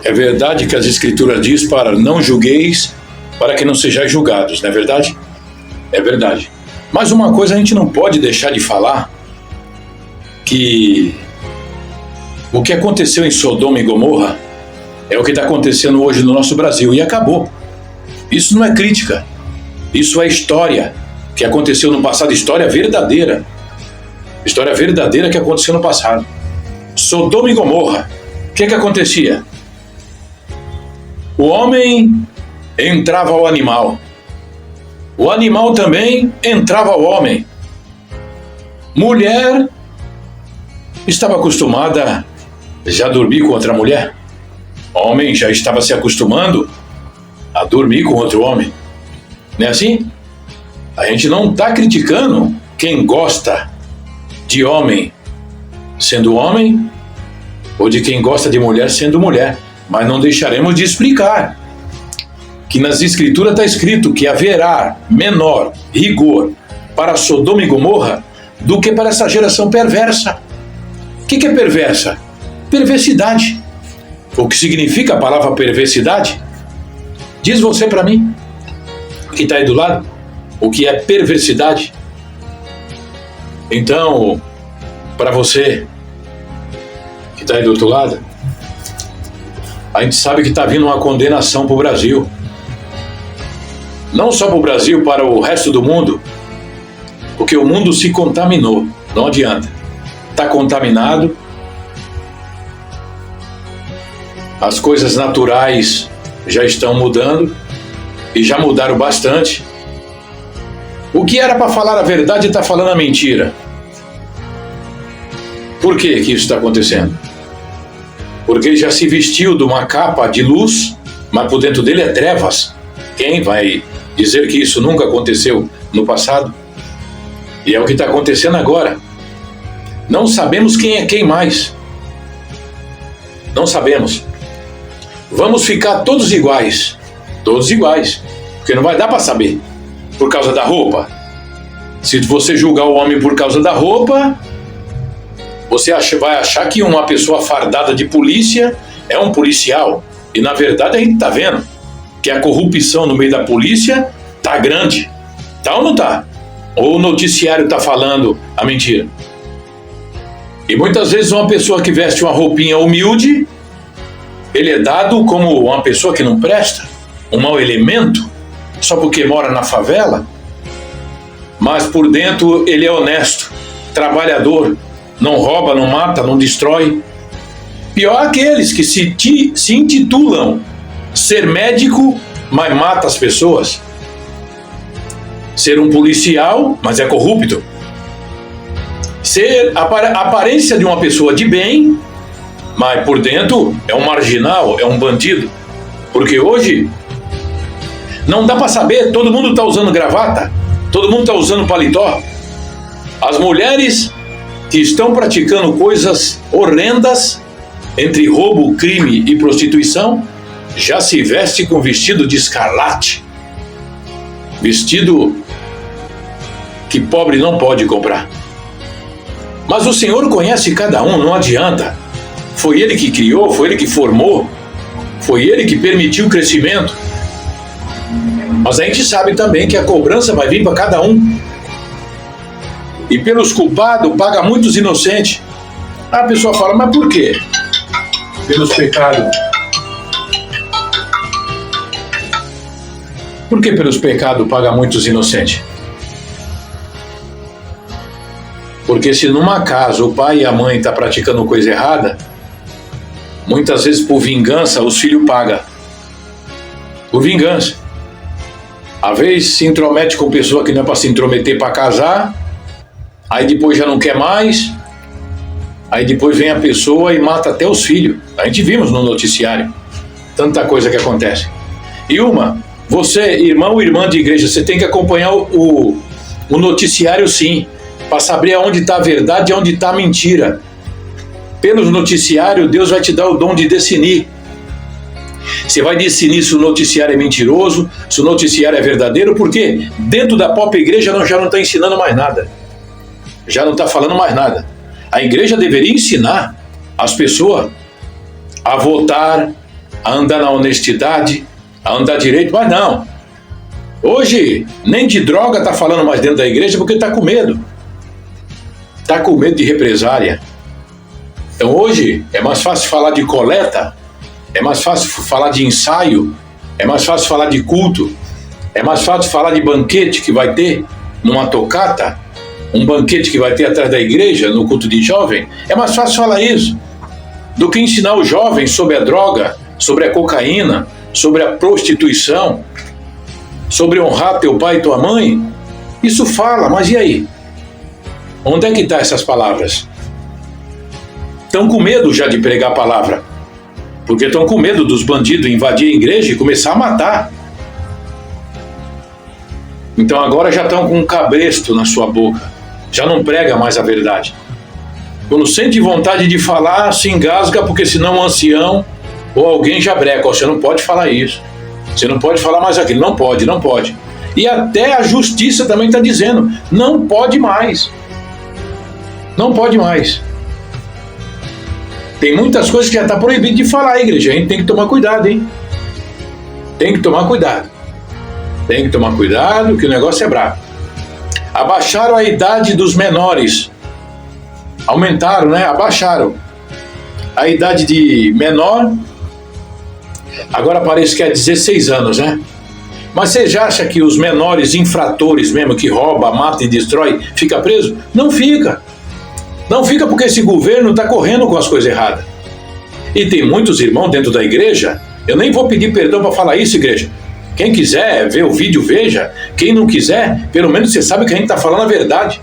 É verdade que as Escrituras diz para não julgueis, para que não sejais julgados, não é verdade? É verdade. Mas uma coisa a gente não pode deixar de falar, que o que aconteceu em Sodoma e Gomorra é o que está acontecendo hoje no nosso Brasil, e acabou. Isso não é crítica, isso é história, que aconteceu no passado, história verdadeira que aconteceu no passado. Sodoma e Gomorra, o que acontecia? O homem entrava ao animal, o animal também entrava ao homem. Mulher estava acostumada já a dormir com outra mulher, homem já estava se acostumando a dormir com outro homem. Não é assim? A gente não está criticando quem gosta de homem sendo homem ou de quem gosta de mulher sendo mulher, mas não deixaremos de explicar que nas Escrituras está escrito que haverá menor rigor para Sodoma e Gomorra do que para essa geração perversa. O que é perversa? Perversidade. O que significa a palavra perversidade? Diz você para mim, que está aí do lado, o que é perversidade. Então, para você que está aí do outro lado, a gente sabe que está vindo uma condenação para o Brasil. Não só para o Brasil, para o resto do mundo, porque o mundo se contaminou, não adianta. Está contaminado, as coisas naturais já estão mudando, e já mudaram bastante. O que era para falar a verdade está falando a mentira. Por que isso está acontecendo? Porque ele já se vestiu de uma capa de luz, mas por dentro dele é trevas. Quem vai dizer que isso nunca aconteceu no passado? E é o que está acontecendo agora. Não sabemos quem é quem mais. Não sabemos. Vamos ficar todos iguais, porque não vai dar para saber, por causa da roupa. Se você julgar o homem por causa da roupa, você vai achar que uma pessoa fardada de polícia é um policial, e na verdade a gente está vendo que a corrupção no meio da polícia está grande, tá ou não tá? Ou o noticiário está falando a mentira? E muitas vezes uma pessoa que veste uma roupinha humilde, ele é dado como uma pessoa que não presta, um mau elemento, só porque mora na favela, mas por dentro ele é honesto, trabalhador, não rouba, não mata, não destrói. Pior aqueles que se intitulam ser médico, mas mata as pessoas. Ser um policial, mas é corrupto. Ser a aparência de uma pessoa de bem, mas por dentro é um marginal, é um bandido. Porque hoje não dá para saber, todo mundo está usando gravata, todo mundo está usando paletó. As mulheres que estão praticando coisas horrendas, entre roubo, crime e prostituição, já se veste com vestido de escarlate. Vestido que pobre não pode comprar. Mas o Senhor conhece cada um, não adianta. Foi Ele que criou, foi Ele que formou, foi Ele que permitiu o crescimento. Mas a gente sabe também que a cobrança vai vir para cada um. E pelos culpados paga muitos inocentes. A pessoa fala, mas por quê? Pelos pecados. Por que pelos pecados paga muitos inocentes? Porque se numa casa o pai e a mãe estão praticando coisa errada, muitas vezes por vingança os filhos pagam. Por vingança. Às vezes se intromete com pessoa que não é para se intrometer para casar, aí depois já não quer mais, aí depois vem a pessoa e mata até os filhos. A gente vimos no noticiário tanta coisa que acontece. E você, irmão ou irmã de igreja, você tem que acompanhar o noticiário sim, para saber aonde está a verdade e aonde está a mentira. Pelo noticiário, Deus vai te dar o dom de discernir. Você vai discernir se o noticiário é mentiroso, se o noticiário é verdadeiro, porque dentro da própria igreja já não está ensinando mais nada. Já não está falando mais nada. A igreja deveria ensinar as pessoas a votar a andar na honestidade, a andar direito, mas não. Hoje, nem de droga está falando mais dentro da igreja porque está com medo. Está com medo de represália. Então hoje é mais fácil falar de coleta, é mais fácil falar de ensaio, é mais fácil falar de culto, é mais fácil falar de banquete que vai ter numa tocata, um banquete que vai ter atrás da igreja, no culto de jovem. É mais fácil falar isso do que ensinar os jovens sobre a droga, sobre a cocaína, sobre a prostituição, sobre honrar teu pai e tua mãe. Isso fala, mas e aí? Onde é que estão essas palavras? Estão com medo já de pregar a palavra, porque estão com medo dos bandidos invadir a igreja e começar a matar. Então agora já estão com um cabresto na sua boca, já não prega mais a verdade. Quando sente vontade de falar, se engasga, porque senão um ancião ou alguém já breca. Você não pode falar isso, você não pode falar mais aquilo, não pode, não pode. E até a justiça também está dizendo, não pode mais. Não pode mais. Tem muitas coisas que já está proibido de falar, igreja. A gente tem que tomar cuidado, hein? Tem que tomar cuidado. Tem que tomar cuidado, que o negócio é brabo. Abaixaram a idade dos menores. Aumentaram, né? Abaixaram a idade de menor. Agora parece que é 16 anos, né? Mas você já acha que os menores infratores mesmo, que rouba, mata e destrói, fica preso? Não fica. Não fica porque esse governo está correndo com as coisas erradas. E tem muitos irmãos dentro da igreja, eu nem vou pedir perdão para falar isso, igreja. Quem quiser ver o vídeo, veja. Quem não quiser, pelo menos você sabe que a gente está falando a verdade.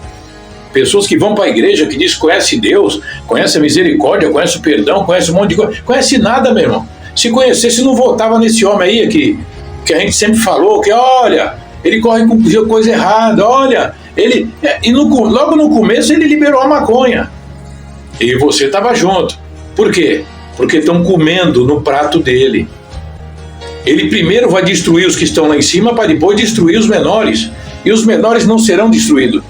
Pessoas que vão para a igreja, que diz que conhece Deus, conhece a misericórdia, conhece o perdão, conhece um monte de coisa. Conhece nada, meu irmão. Se conhecesse, não voltava nesse homem aí que a gente sempre falou, que olha, ele corre com coisa errada, olha... logo no começo ele liberou a maconha. E você estava junto. Por quê? Porque estão comendo no prato dele. Ele primeiro vai destruir os que estão lá em cima para depois destruir os menores. E os menores não serão destruídos.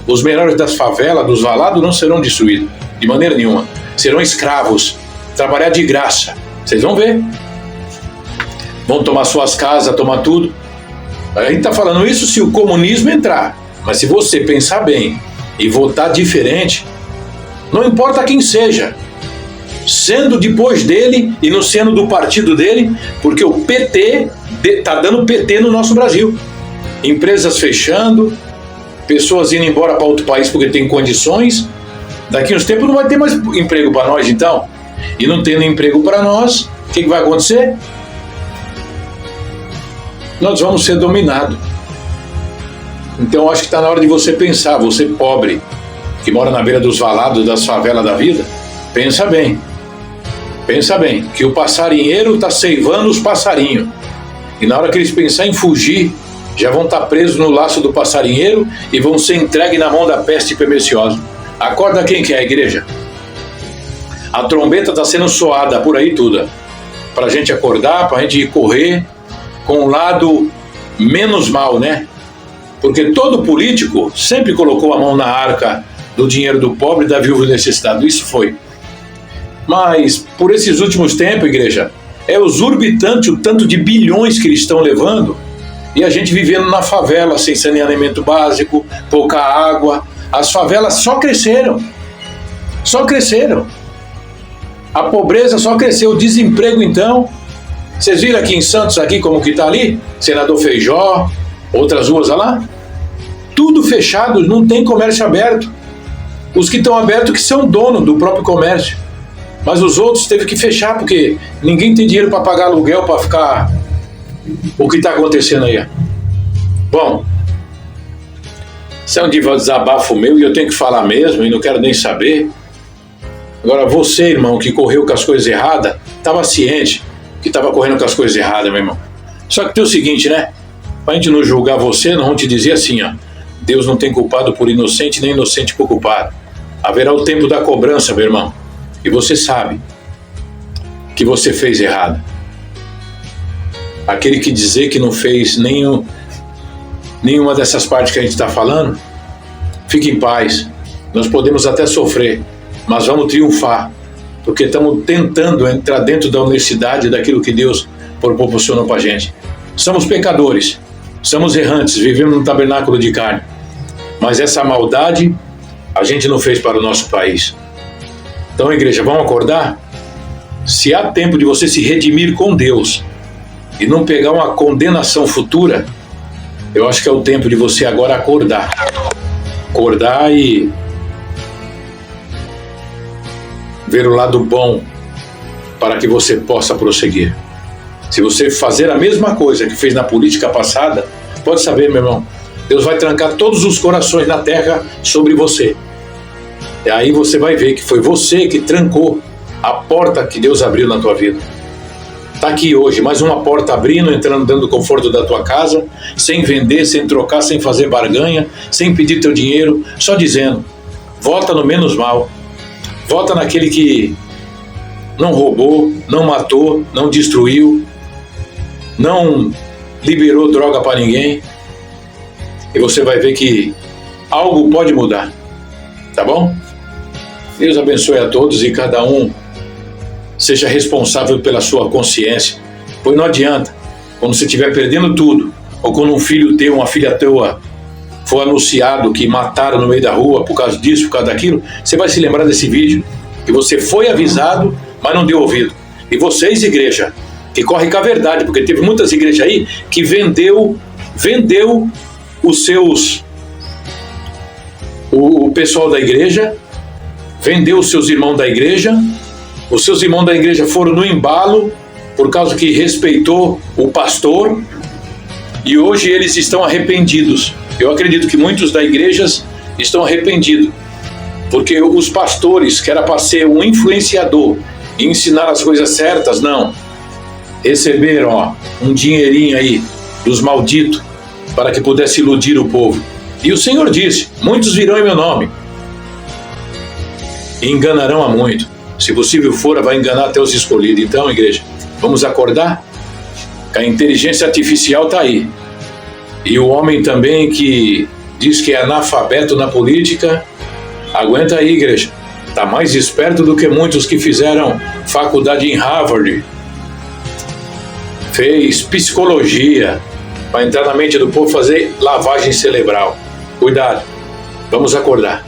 Os menores das favelas, dos valados, não serão destruídos. De maneira nenhuma. Serão escravos. Trabalhar de graça. Vocês vão ver. Vão tomar suas casas, tomar tudo. A gente está falando isso se o comunismo entrar. Mas se você pensar bem e votar diferente, não importa quem seja, sendo depois dele e não sendo do partido dele, porque o PT está dando PT no nosso Brasil. Empresas fechando, pessoas indo embora para outro país porque tem condições. Daqui a uns tempos não vai ter mais emprego para nós, então. E não tendo emprego para nós, o que vai acontecer? Nós vamos ser dominados. Então acho que está na hora de você pensar, você pobre, que mora na beira dos valados, das favelas da vida, pensa bem, que o passarinheiro está ceivando os passarinhos. E na hora que eles pensarem em fugir, já vão estar presos no laço do passarinheiro e vão ser entregues na mão da peste perniciosa. Acorda quem quer, igreja. A trombeta está sendo soada por aí tudo, para a gente acordar, para a gente correr com o lado menos mal, né? Porque todo político sempre colocou a mão na arca do dinheiro do pobre e da viúva necessitado. Isso foi. Mas, por esses últimos tempos, igreja, é exorbitante o tanto de bilhões que eles estão levando e a gente vivendo na favela, sem saneamento básico, pouca água. As favelas só cresceram. Só cresceram. A pobreza só cresceu. O desemprego, então... Vocês viram aqui em Santos, aqui como que está ali? Senador Feijó, outras ruas lá? Tudo fechado, não tem comércio aberto. Os que estão abertos que são dono do próprio comércio. Mas os outros teve que fechar, porque ninguém tem dinheiro para pagar aluguel, para ficar... O que está acontecendo aí? Bom, isso é um desabafo meu e eu tenho que falar mesmo e não quero nem saber. Agora você, irmão, que correu com as coisas erradas, estava ciente que estava correndo com as coisas erradas, meu irmão. Só que tem o seguinte, né? Para a gente não julgar você, não vamos te dizer assim, ó. Deus não tem culpado por inocente, nem inocente por culpado. Haverá o tempo da cobrança, meu irmão. E você sabe que você fez errado. Aquele que dizer que não fez nenhuma dessas partes que a gente está falando, fique em paz. Nós podemos até sofrer, mas vamos triunfar. porque estamos tentando entrar dentro da honestidade daquilo que Deus proporcionou para a gente. Somos pecadores, somos errantes, vivemos num tabernáculo de carne, mas essa maldade a gente não fez para o nosso país. Então, igreja, vamos acordar? Se há tempo de você se redimir com Deus e não pegar uma condenação futura, eu acho que é o tempo de você agora acordar. Acordar e ver o lado bom para que você possa prosseguir. Se você fazer a mesma coisa que fez na política passada, pode saber, meu irmão, Deus vai trancar todos os corações na terra sobre você. E aí você vai ver que foi você que trancou a porta que Deus abriu na tua vida. Está aqui hoje, mais uma porta abrindo, entrando dentro do conforto da tua casa, sem vender, sem trocar, sem fazer barganha, sem pedir teu dinheiro, só dizendo, volta no menos mal, volta naquele que não roubou, não matou, não destruiu, não liberou droga para ninguém, e você vai ver que algo pode mudar, tá bom? Deus abençoe a todos e cada um seja responsável pela sua consciência, pois não adianta, quando você estiver perdendo tudo, ou quando um filho teu, uma filha tua, for anunciado que mataram no meio da rua por causa disso, por causa daquilo, você vai se lembrar desse vídeo, que você foi avisado, mas não deu ouvido. E vocês, igreja, que corre com a verdade, porque teve muitas igrejas aí que vendeu os seus, o pessoal da igreja, vendeu os seus irmãos da igreja. Os seus irmãos da igreja foram no embalo por causa que respeitou o pastor e hoje eles estão arrependidos. Eu acredito que muitos da igreja estão arrependidos porque os pastores, que era para ser um influenciador e ensinar as coisas certas, não. Receberam um dinheirinho aí dos malditos para que pudesse iludir o povo. E o Senhor disse, muitos virão em meu nome e enganarão a muito. Se possível for, vai enganar até os escolhidos. Então, igreja, vamos acordar? Que a inteligência artificial está aí. E o homem também que diz que é analfabeto na política, aguenta aí, igreja. Está mais esperto do que muitos que fizeram faculdade em Harvard. Fez psicologia para entrar na mente do povo, fazer lavagem cerebral. Cuidado, vamos acordar.